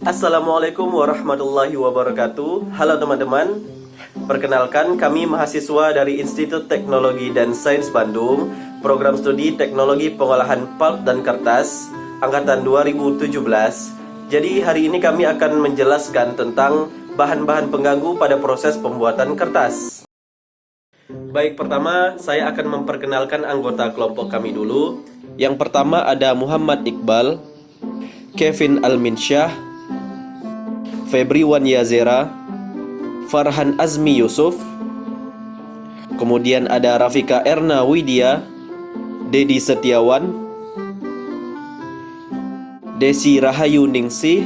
Assalamualaikum warahmatullahi wabarakatuh. Halo teman-teman. Perkenalkan, kami mahasiswa dari Institut Teknologi dan Sains Bandung, Program Studi Teknologi Pengolahan Pulp dan Kertas, Angkatan 2017. Jadi hari ini kami akan menjelaskan tentang bahan-bahan pengganggu pada proses pembuatan kertas. Baik, pertama saya akan memperkenalkan anggota kelompok kami dulu. Yang pertama ada Muhammad Iqbal, Kevin Alminsyah, Febri Wan Yazera, Farhan Azmi Yusuf. Kemudian ada Rafika Erna Widya, Dedi Setiawan, Desi Rahayu Ningsih,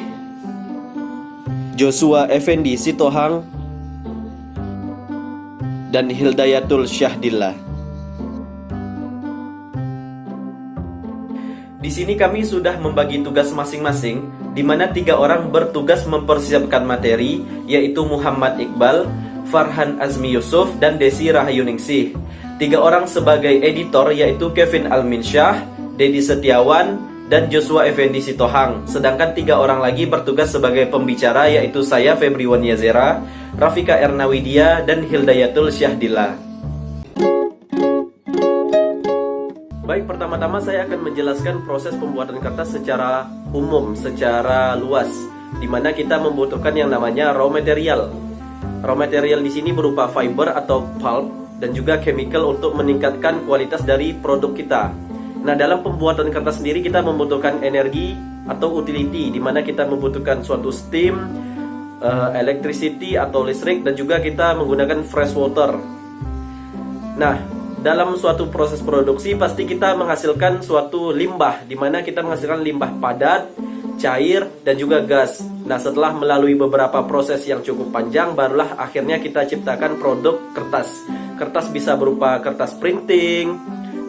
Joshua Effendi Sitohang, dan Hildayatul Syahdillah. Di sini kami sudah membagi tugas masing-masing, di mana 3 orang bertugas mempersiapkan materi, yaitu Muhammad Iqbal, Farhan Azmi Yusuf, dan Desi Rahayu Ningsih. 3 orang sebagai editor, yaitu Kevin Alminsyah, Dedi Setiawan, dan Joshua Effendi Sitohang. Sedangkan 3 orang lagi bertugas sebagai pembicara, yaitu saya, Febri Wan Yazera, Rafika Erna Widya, dan Hildayatul Syahdillah. Baik, pertama-tama saya akan menjelaskan proses pembuatan kertas secara umum, secara luas, di mana kita membutuhkan yang namanya raw material. Raw material di sini berupa fiber atau pulp dan juga chemical untuk meningkatkan kualitas dari produk kita. Nah, dalam pembuatan kertas sendiri kita membutuhkan energi atau utility, di mana kita membutuhkan suatu steam, electricity atau listrik, dan juga kita menggunakan fresh water. Nah, dalam suatu proses produksi pasti kita menghasilkan suatu limbah, di mana kita menghasilkan limbah padat, cair, dan juga gas. Nah, setelah melalui beberapa proses yang cukup panjang, barulah akhirnya kita ciptakan produk kertas. Kertas bisa berupa kertas printing,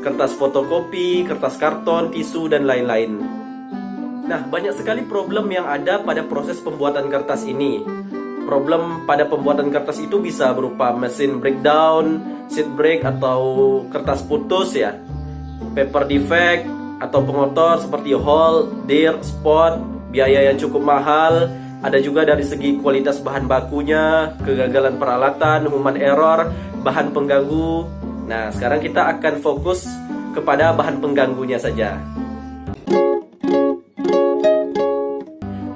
kertas fotokopi, kertas karton, tisu, dan lain-lain. Nah, banyak sekali problem yang ada pada proses pembuatan kertas ini. Problem pada pembuatan kertas itu bisa berupa mesin breakdown, sheet break atau kertas putus ya, paper defect atau pengotor seperti hole, dirt, spot, biaya yang cukup mahal. Ada juga dari segi kualitas bahan bakunya, kegagalan peralatan, human error, bahan pengganggu. Nah, sekarang kita akan fokus kepada bahan pengganggunya saja.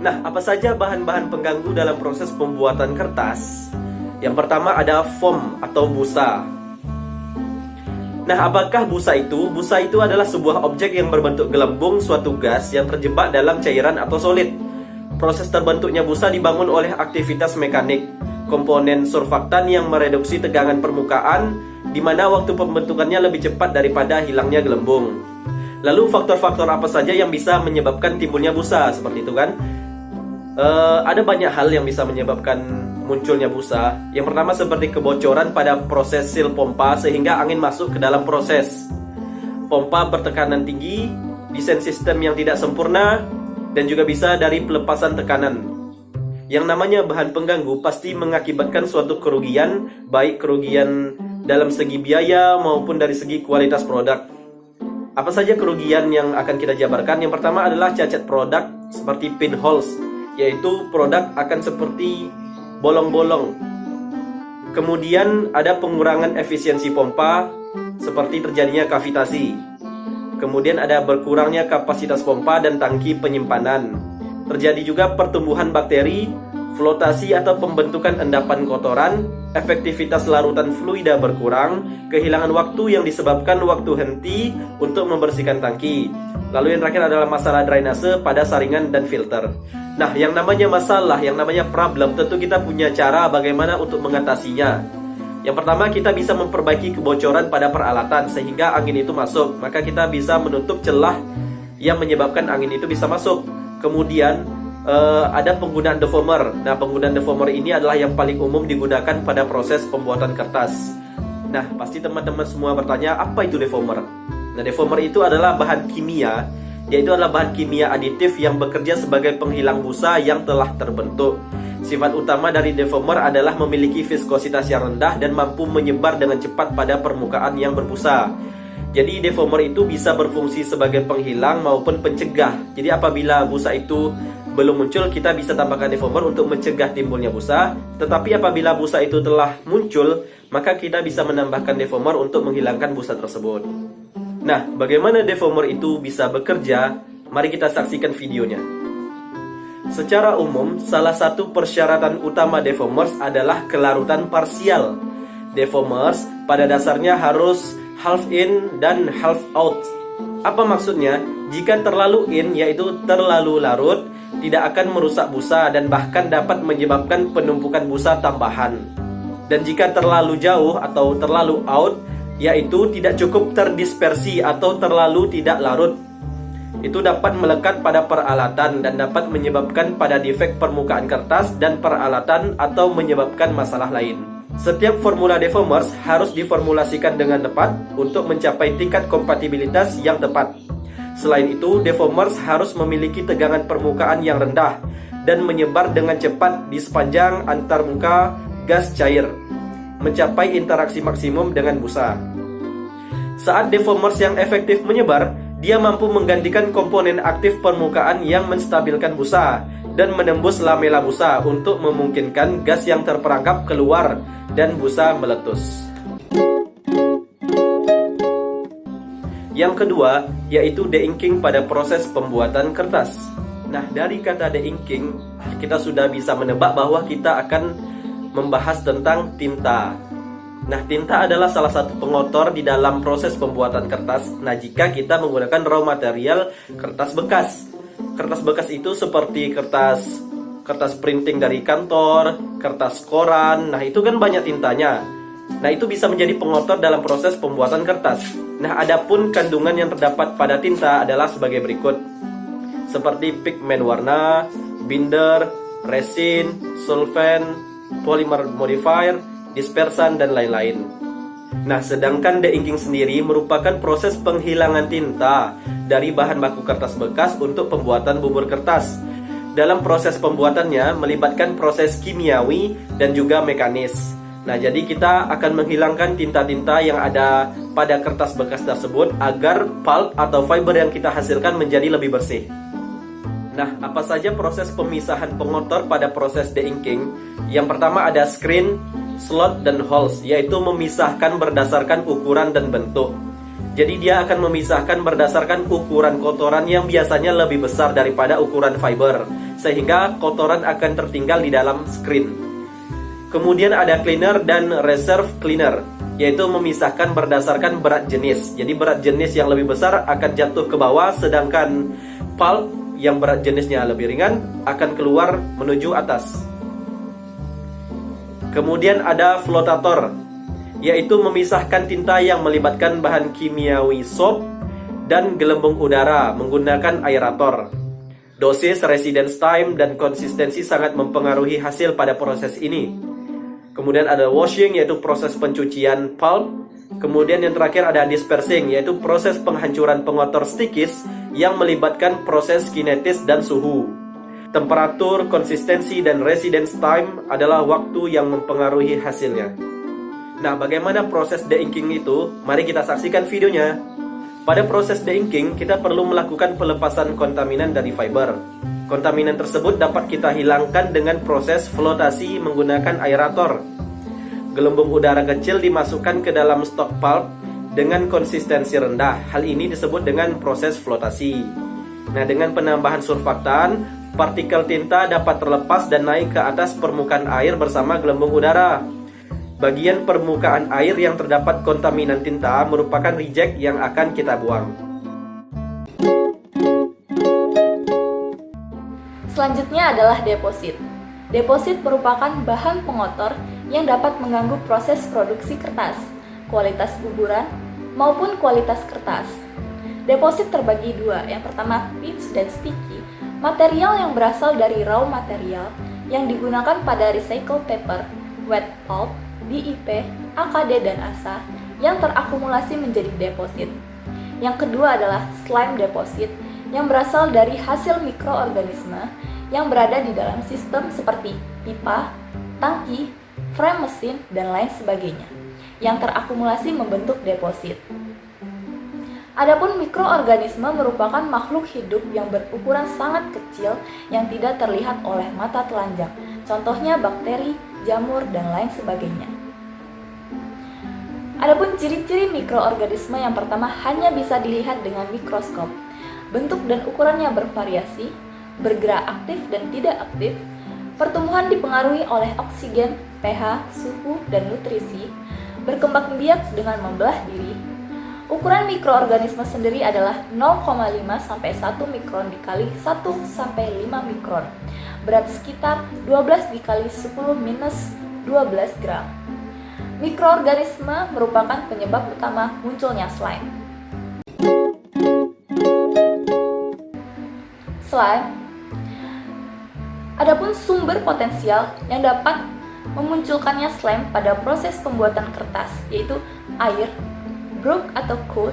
Nah, apa saja bahan-bahan pengganggu dalam proses pembuatan kertas? Yang pertama ada foam atau busa. Nah, apakah busa itu? Busa itu adalah sebuah objek yang berbentuk gelembung suatu gas yang terjebak dalam cairan atau solid. Proses terbentuknya busa dibangun oleh aktivitas mekanik, komponen surfaktan yang mereduksi tegangan permukaan, di mana waktu pembentukannya lebih cepat daripada hilangnya gelembung. Lalu faktor-faktor apa saja yang bisa menyebabkan timbulnya busa? Seperti itu kan? Ada banyak hal yang bisa menyebabkan munculnya busa. Yang pertama seperti kebocoran pada proses sil pompa sehingga angin masuk ke dalam proses. Pompa bertekanan tinggi, desain sistem yang tidak sempurna, dan juga bisa dari pelepasan tekanan. Yang namanya bahan pengganggu pasti mengakibatkan suatu kerugian, baik kerugian dalam segi biaya maupun dari segi kualitas produk. Apa saja kerugian yang akan kita jabarkan? Yang pertama adalah cacat produk seperti pinholes, yaitu produk akan seperti bolong-bolong. Kemudian ada pengurangan efisiensi pompa seperti terjadinya kavitasi. Kemudian ada berkurangnya kapasitas pompa dan tangki penyimpanan. Terjadi juga pertumbuhan bakteri, flotasi atau pembentukan endapan kotoran, efektivitas larutan fluida berkurang, kehilangan waktu yang disebabkan waktu henti untuk membersihkan tangki. Lalu yang terakhir adalah masalah drainase pada saringan dan filter. Nah, yang namanya masalah, yang namanya problem, tentu kita punya cara bagaimana untuk mengatasinya. Yang pertama, kita bisa memperbaiki kebocoran pada peralatan sehingga angin itu masuk. Maka kita bisa menutup celah yang menyebabkan angin itu bisa masuk. Kemudian ada penggunaan defoamer. Nah, penggunaan defoamer ini adalah yang paling umum digunakan pada proses pembuatan kertas. Nah, pasti teman-teman semua bertanya, apa itu defoamer? Nah, defoamer itu adalah bahan kimia, yaitu adalah bahan kimia aditif yang bekerja sebagai penghilang busa yang telah terbentuk. Sifat utama dari defoamer adalah memiliki viskositas yang rendah dan mampu menyebar dengan cepat pada permukaan yang berbusa. Jadi defoamer itu bisa berfungsi sebagai penghilang maupun pencegah. Jadi apabila busa itu belum muncul, kita bisa tambahkan defoamer untuk mencegah timbulnya busa. Tetapi apabila busa itu telah muncul, maka kita bisa menambahkan defoamer untuk menghilangkan busa tersebut. Nah, bagaimana defoamer itu bisa bekerja? Mari kita saksikan videonya. Secara umum, salah satu persyaratan utama defoamers adalah kelarutan parsial. Defoamers pada dasarnya harus half in dan half out. Apa maksudnya? Jika terlalu in, yaitu terlalu larut, tidak akan merusak busa dan bahkan dapat menyebabkan penumpukan busa tambahan. Dan jika terlalu jauh atau terlalu out, yaitu tidak cukup terdispersi atau terlalu tidak larut, itu dapat melekat pada peralatan dan dapat menyebabkan pada defek permukaan kertas dan peralatan atau menyebabkan masalah lain. Setiap formula defoamers harus diformulasikan dengan tepat untuk mencapai tingkat kompatibilitas yang tepat. Selain itu, defoamers harus memiliki tegangan permukaan yang rendah dan menyebar dengan cepat di sepanjang antarmuka gas cair, mencapai interaksi maksimum dengan busa. Saat defoamers yang efektif menyebar, dia mampu menggantikan komponen aktif permukaan yang menstabilkan busa dan menembus lamela busa untuk memungkinkan gas yang terperangkap keluar dan busa meletus. Yang kedua, yaitu de-inking pada proses pembuatan kertas. Nah, dari kata de-inking, kita sudah bisa menebak bahwa kita akan membahas tentang tinta. Nah, tinta adalah salah satu pengotor di dalam proses pembuatan kertas. Nah, jika kita menggunakan raw material kertas bekas. Kertas bekas itu seperti kertas printing dari kantor, kertas koran. Nah, itu kan banyak tintanya. Nah, itu bisa menjadi pengotor dalam proses pembuatan kertas. Nah, adapun kandungan yang terdapat pada tinta adalah sebagai berikut. Seperti pigmen warna, binder, resin, solvent, polymer modifier, dispersan, dan lain-lain. Nah, sedangkan de-inking sendiri merupakan proses penghilangan tinta dari bahan baku kertas bekas untuk pembuatan bubur kertas. Dalam proses pembuatannya melibatkan proses kimiawi dan juga mekanis. Nah, jadi kita akan menghilangkan tinta-tinta yang ada pada kertas bekas tersebut agar pulp atau fiber yang kita hasilkan menjadi lebih bersih. Nah, apa saja proses pemisahan pengotor pada proses de-inking? Yang pertama ada screen, slot, dan holes, yaitu memisahkan berdasarkan ukuran dan bentuk. Jadi dia akan memisahkan berdasarkan ukuran kotoran yang biasanya lebih besar daripada ukuran fiber, sehingga kotoran akan tertinggal di dalam screen. Kemudian ada cleaner dan reserve cleaner, yaitu memisahkan berdasarkan berat jenis. Jadi berat jenis yang lebih besar akan jatuh ke bawah, sedangkan pulp yang berat jenisnya lebih ringan akan keluar menuju atas. Kemudian ada flotator, yaitu memisahkan tinta yang melibatkan bahan kimiawi soap dan gelembung udara menggunakan aerator. Dosis, residence time, dan konsistensi sangat mempengaruhi hasil pada proses ini. Kemudian ada washing, yaitu proses pencucian pulp. Kemudian yang terakhir ada dispersing, yaitu proses penghancuran pengotor stikis yang melibatkan proses kinetis dan suhu. Temperatur, konsistensi, dan residence time adalah waktu yang mempengaruhi hasilnya. Nah, bagaimana proses de-inking itu? Mari kita saksikan videonya. Pada proses de-inking, kita perlu melakukan pelepasan kontaminan dari fiber. Kontaminan tersebut dapat kita hilangkan dengan proses flotasi menggunakan aerator. Gelembung udara kecil dimasukkan ke dalam stok pulp dengan konsistensi rendah. Hal ini disebut dengan proses flotasi. Nah, dengan penambahan surfaktan, partikel tinta dapat terlepas dan naik ke atas permukaan air bersama gelembung udara. Bagian permukaan air yang terdapat kontaminan tinta merupakan reject yang akan kita buang. Selanjutnya adalah deposit. Deposit merupakan bahan pengotor yang dapat mengganggu proses produksi kertas, kualitas guguran, maupun kualitas kertas. Deposit terbagi dua, yang pertama pitch dan sticky, material yang berasal dari raw material yang digunakan pada recycled paper, wet pulp, DIP, AKD, dan ASA yang terakumulasi menjadi deposit. Yang kedua adalah slime deposit yang berasal dari hasil mikroorganisme yang berada di dalam sistem seperti pipa, tangki, frame mesin, dan lain sebagainya yang terakumulasi membentuk deposit. Adapun mikroorganisme merupakan makhluk hidup yang berukuran sangat kecil yang tidak terlihat oleh mata telanjang. Contohnya bakteri, jamur, dan lain sebagainya. Adapun ciri-ciri mikroorganisme yang pertama hanya bisa dilihat dengan mikroskop. Bentuk dan ukurannya bervariasi, bergerak aktif dan tidak aktif. Pertumbuhan dipengaruhi oleh oksigen, pH, suhu, dan nutrisi. Berkembang biak dengan membelah diri. Ukuran mikroorganisme sendiri adalah 0,5 sampai 1 mikron dikali 1 sampai 5 mikron. Berat sekitar 12 dikali 10 minus 12 gram. Mikroorganisme merupakan penyebab utama munculnya slime. Slime. Adapun sumber potensial yang dapat memunculkannya slime pada proses pembuatan kertas, yaitu air, brook atau coat,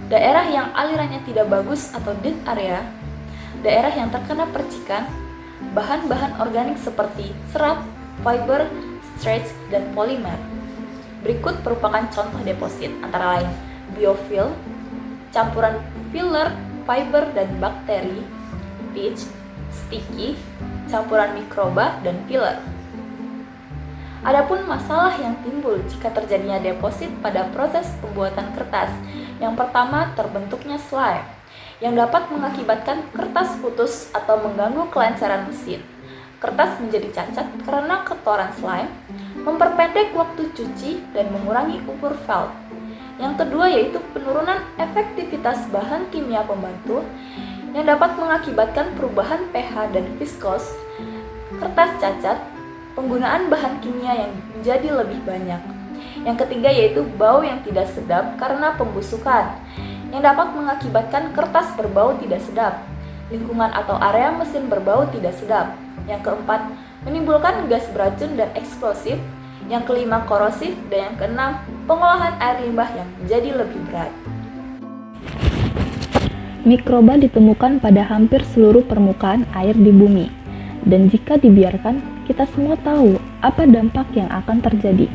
daerah yang alirannya tidak bagus atau dead area, daerah yang terkena percikan, bahan-bahan organik seperti serat, fiber, starch, dan polimer. Berikut merupakan contoh deposit antara lain biofilm, campuran filler, fiber, dan bakteri, pitch, sticky, campuran mikroba, dan filler. Adapun masalah yang timbul jika terjadinya deposit pada proses pembuatan kertas. Yang pertama, terbentuknya slime yang dapat mengakibatkan kertas putus atau mengganggu kelancaran mesin. Kertas menjadi cacat karena kotoran slime, memperpendek waktu cuci, dan mengurangi umur felt. Yang kedua yaitu penurunan efektivitas bahan kimia pembantu yang dapat mengakibatkan perubahan pH dan viskos. Kertas cacat, penggunaan bahan kimia yang menjadi lebih banyak. Yang ketiga yaitu bau yang tidak sedap karena pembusukan, yang dapat mengakibatkan kertas berbau tidak sedap. Lingkungan atau area mesin berbau tidak sedap. Yang keempat, menimbulkan gas beracun dan eksplosif. Yang kelima, korosif. Dan yang keenam, pengolahan air limbah yang menjadi lebih berat. Mikroba ditemukan pada hampir seluruh permukaan air di bumi, dan jika dibiarkan, kita semua tahu apa dampak yang akan terjadi.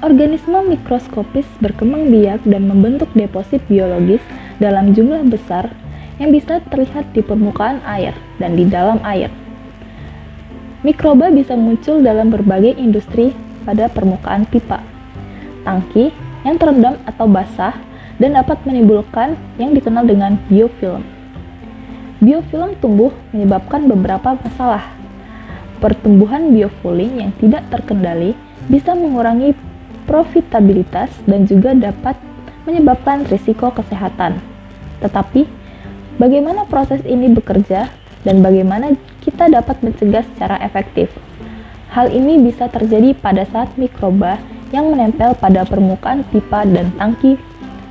Organisme mikroskopis berkembang biak dan membentuk deposit biologis dalam jumlah besar yang bisa terlihat di permukaan air dan di dalam air. Mikroba bisa muncul dalam berbagai industri pada permukaan pipa, tangki yang terendam atau basah, dan dapat menimbulkan yang dikenal dengan biofilm. Biofilm tumbuh menyebabkan beberapa masalah. Pertumbuhan biofouling yang tidak terkendali bisa mengurangi profitabilitas dan juga dapat menyebabkan risiko kesehatan. Tetapi, bagaimana proses ini bekerja dan bagaimana kita dapat mencegah secara efektif? Hal ini bisa terjadi pada saat mikroba yang menempel pada permukaan pipa dan tangki.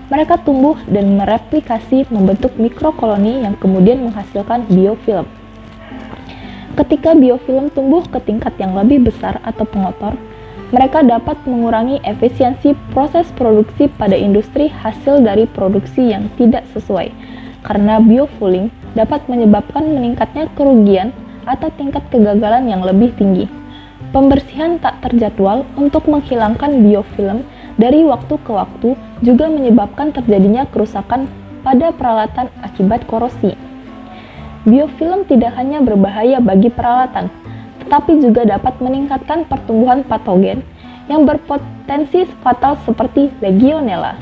Mereka tumbuh dan mereplikasi membentuk mikrokoloni yang kemudian menghasilkan biofilm. Ketika biofilm tumbuh ke tingkat yang lebih besar atau pengotor, mereka dapat mengurangi efisiensi proses produksi pada industri hasil dari produksi yang tidak sesuai, karena biofouling dapat menyebabkan meningkatnya kerugian atau tingkat kegagalan yang lebih tinggi. Pembersihan tak terjadwal untuk menghilangkan biofilm dari waktu ke waktu juga menyebabkan terjadinya kerusakan pada peralatan akibat korosi. Biofilm tidak hanya berbahaya bagi peralatan, tetapi juga dapat meningkatkan pertumbuhan patogen yang berpotensi fatal seperti Legionella,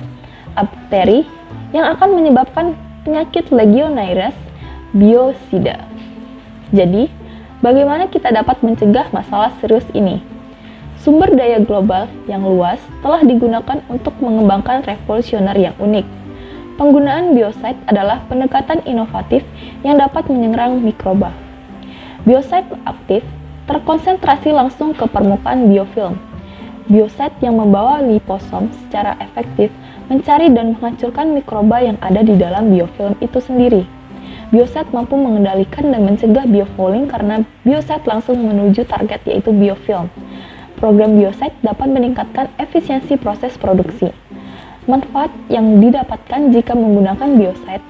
bakteri yang akan menyebabkan penyakit Legionnaires biosida. Jadi, bagaimana kita dapat mencegah masalah serius ini? Sumber daya global yang luas telah digunakan untuk mengembangkan revolusioner yang unik. Penggunaan bioside adalah pendekatan inovatif yang dapat menyerang mikroba. Bioside aktif terkonsentrasi langsung ke permukaan biofilm. Bioside yang membawa liposom secara efektif mencari dan menghancurkan mikroba yang ada di dalam biofilm itu sendiri. Bioside mampu mengendalikan dan mencegah biofouling karena bioside langsung menuju target yaitu biofilm. Program bioside dapat meningkatkan efisiensi proses produksi. Manfaat yang didapatkan jika menggunakan bioside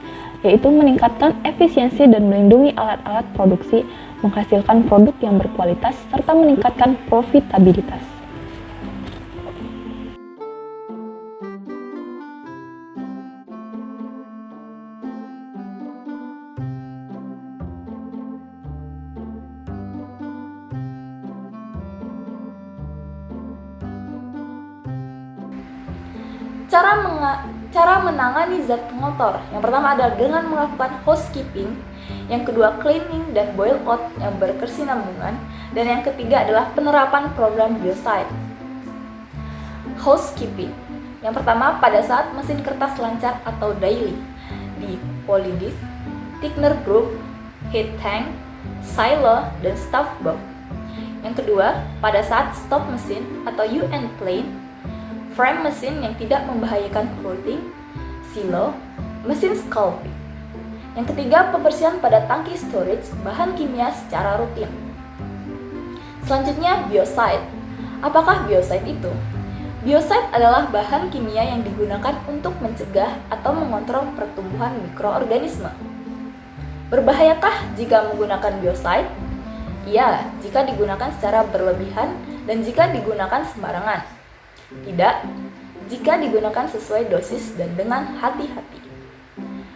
yaitu meningkatkan efisiensi dan melindungi alat-alat produksi, menghasilkan produk yang berkualitas, serta meningkatkan profitabilitas. Cara menangani zat pengotor yang pertama adalah dengan melakukan housekeeping, yang kedua cleaning dan boil out yang berkesinambungan, dan yang ketiga adalah penerapan program biocide. Housekeeping yang pertama pada saat mesin kertas lancar atau daily di polydisc, thickener group, heat tank, silo, dan stuff box. Yang kedua pada saat stop mesin atau UN plane, frame mesin yang tidak membahayakan clothing, silo, mesin scalping. Yang ketiga, pembersihan pada tangki storage bahan kimia secara rutin. Selanjutnya, biocide. Apakah biocide itu? Biocide adalah bahan kimia yang digunakan untuk mencegah atau mengontrol pertumbuhan mikroorganisme. Berbahayakah jika menggunakan biocide? Iya, jika digunakan secara berlebihan dan jika digunakan sembarangan. Tidak, jika digunakan sesuai dosis dan dengan hati-hati.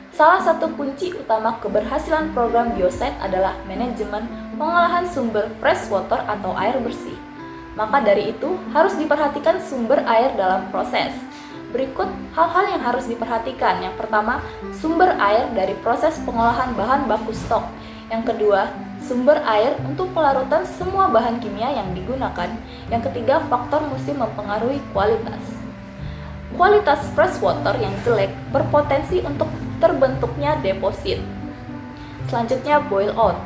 Salah satu kunci utama keberhasilan program biocide adalah manajemen pengolahan sumber freshwater atau air bersih. Maka dari itu, harus diperhatikan sumber air dalam proses. Berikut hal-hal yang harus diperhatikan. Yang pertama, sumber air dari proses pengolahan bahan baku stok. Yang kedua, sumber air untuk pelarutan semua bahan kimia yang digunakan. Yang ketiga, faktor musim mempengaruhi kualitas. Kualitas freshwater yang jelek berpotensi untuk terbentuknya deposit. Selanjutnya, boil out.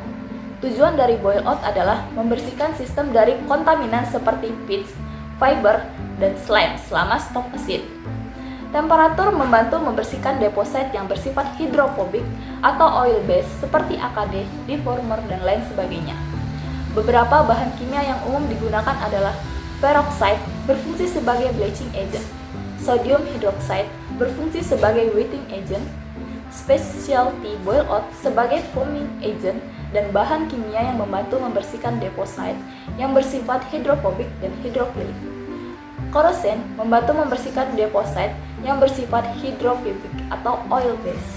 Tujuan dari boil out adalah membersihkan sistem dari kontaminan seperti pitch, fiber, dan slime selama stop mesin. Temperatur membantu membersihkan deposit yang bersifat hidrofobik atau oil base seperti AKD, deformer, dan lain sebagainya. Beberapa bahan kimia yang umum digunakan adalah peroxide berfungsi sebagai bleaching agent, sodium hydroxide berfungsi sebagai wetting agent, specialty boil out sebagai foaming agent, dan bahan kimia yang membantu membersihkan deposit yang bersifat hidrofobik dan hidrofilik. Korosen membantu membersihkan deposit yang bersifat hidrofobic atau oil base.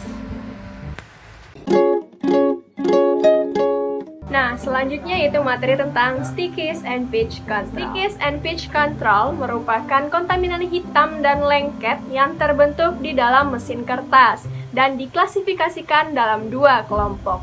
Nah, selanjutnya yaitu materi tentang stickies and pitch control. Stickies and pitch control merupakan kontaminan hitam dan lengket yang terbentuk di dalam mesin kertas dan diklasifikasikan dalam dua kelompok.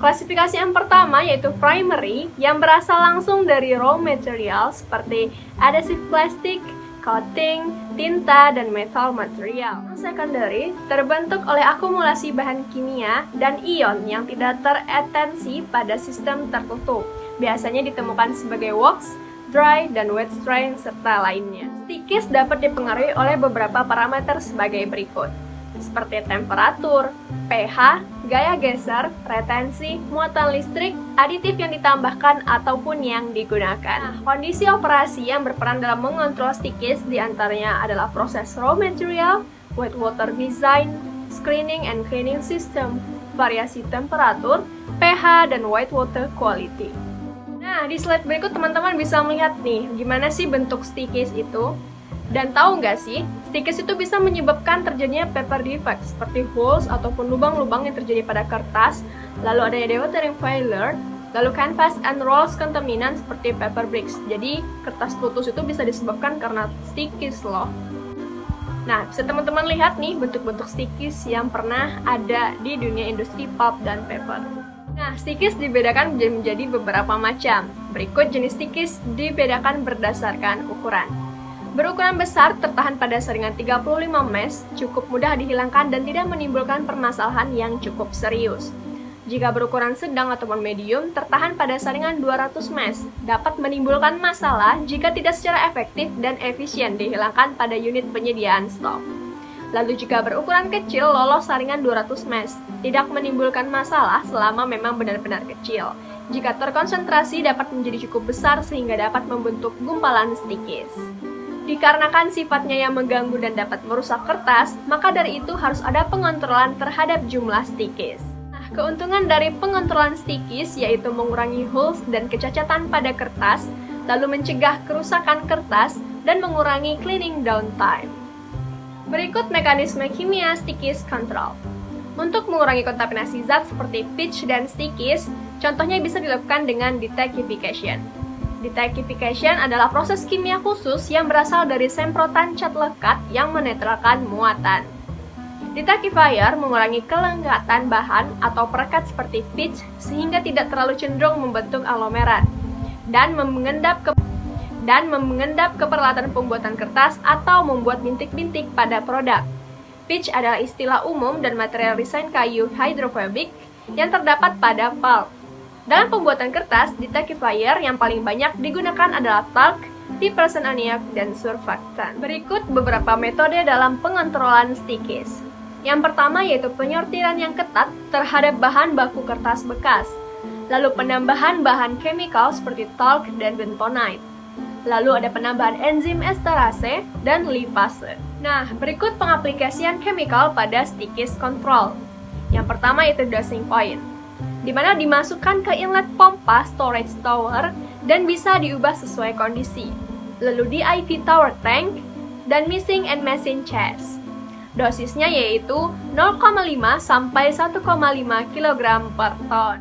Klasifikasi yang pertama yaitu primary yang berasal langsung dari raw material seperti adhesive plastik, coating, tinta, dan metal material. Secondary terbentuk oleh akumulasi bahan kimia dan ion yang tidak teretensi pada sistem tertutup. Biasanya ditemukan sebagai wax, dry, dan wet strain serta lainnya. Stickies dapat dipengaruhi oleh beberapa parameter sebagai berikut, seperti temperatur, pH, gaya geser, retensi, muatan listrik, aditif yang ditambahkan ataupun yang digunakan. Nah, kondisi operasi yang berperan dalam mengontrol stickies diantaranya adalah proses raw material, wet water design, screening and cleaning system, variasi temperatur, pH, dan white water quality. Nah, di slide berikut teman-teman bisa melihat nih, gimana sih bentuk stickies itu? Dan tahu nggak sih, stickies itu bisa menyebabkan terjadinya paper defect seperti holes ataupun lubang-lubang yang terjadi pada kertas, lalu adanya dewatering failure, lalu canvas and rolls kontaminan seperti paper bricks. Jadi, kertas putus itu bisa disebabkan karena stickies loh. Nah, bisa teman-teman lihat nih bentuk-bentuk stickies yang pernah ada di dunia industri pulp dan paper. Nah, stickies dibedakan menjadi beberapa macam. Berikut jenis stickies dibedakan berdasarkan ukuran. Berukuran besar tertahan pada saringan 35 mesh, cukup mudah dihilangkan dan tidak menimbulkan permasalahan yang cukup serius. Jika berukuran sedang ataupun medium, tertahan pada saringan 200 mesh, dapat menimbulkan masalah jika tidak secara efektif dan efisien dihilangkan pada unit penyediaan stok. Lalu jika berukuran kecil, lolos saringan 200 mesh, tidak menimbulkan masalah selama memang benar-benar kecil. Jika terkonsentrasi dapat menjadi cukup besar sehingga dapat membentuk gumpalan stickies. Dikarenakan sifatnya yang mengganggu dan dapat merusak kertas, maka dari itu harus ada pengontrolan terhadap jumlah stickies. Nah, keuntungan dari pengontrolan stickies yaitu mengurangi holes dan kecacatan pada kertas, lalu mencegah kerusakan kertas, dan mengurangi cleaning downtime. Berikut mekanisme kimia stickies control. Untuk mengurangi kontaminasi zat seperti pitch dan stickies, contohnya bisa dilakukan dengan detankification. Detankification adalah proses kimia khusus yang berasal dari semprotan cat lekat yang menetralkan muatan. Detakifier mengurangi kelengkatan bahan atau perekat seperti pitch sehingga tidak terlalu cenderung membentuk aglomerat dan mengendap ke peralatan pembuatan kertas atau membuat bintik-bintik pada produk. Pitch adalah istilah umum dan material resin kayu hidrofobik yang terdapat pada pulp. Dalam pembuatan kertas, detakifier yang paling banyak digunakan adalah talc, dipersen aniak, dan surfaktan. Berikut beberapa metode dalam pengontrolan stickies. Yang pertama yaitu penyortiran yang ketat terhadap bahan baku kertas bekas, lalu penambahan bahan kimikal seperti talc dan bentonite. Lalu ada penambahan enzim esterase dan lipase. Nah, berikut pengaplikasian chemical pada stickies control. Yang pertama yaitu dosing point, di mana dimasukkan ke inlet pompa storage tower dan bisa diubah sesuai kondisi. Lalu di IV tower tank dan mixing and machine chest. Dosisnya yaitu 0,5 sampai 1,5 kg per ton.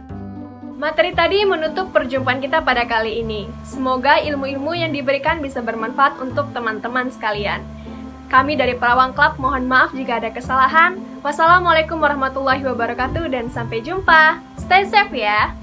Materi tadi menutup perjumpaan kita pada kali ini. Semoga ilmu-ilmu yang diberikan bisa bermanfaat untuk teman-teman sekalian. Kami dari Perawang Club mohon maaf jika ada kesalahan. Wassalamualaikum warahmatullahi wabarakatuh dan sampai jumpa. Stay safe ya.